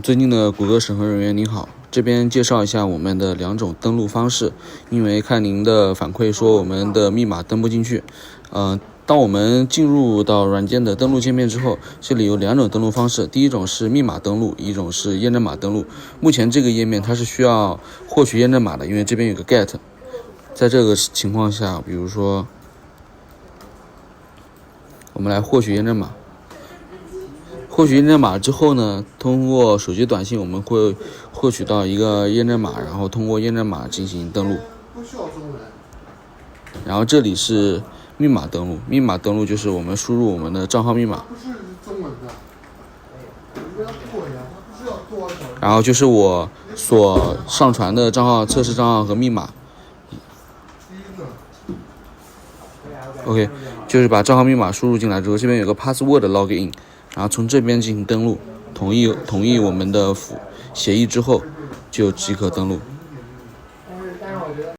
最近的谷歌审核人员您好，这边介绍一下我们的两种登录方式。因为看您的反馈说我们的密码登不进去，当我们进入到软件的登录界面之后，这里有两种登录方式，第一种是密码登录，一种是验证码登录。目前这个页面它是需要获取验证码的，因为这边有个 get。在这个情况下，比如说我们来获取验证码。获取验证码之后呢，通过手机短信我们会获取到一个验证码，然后通过验证码进行登录。然后这里是密码登录，密码登录就是我们输入我们的账号密码，然后就是我所上传的账号、测试账号和密码。OK， 就是把账号密码输入进来之后，这边有个 password login。然后从这边进行登录，同意我们的协议之后就即可登录。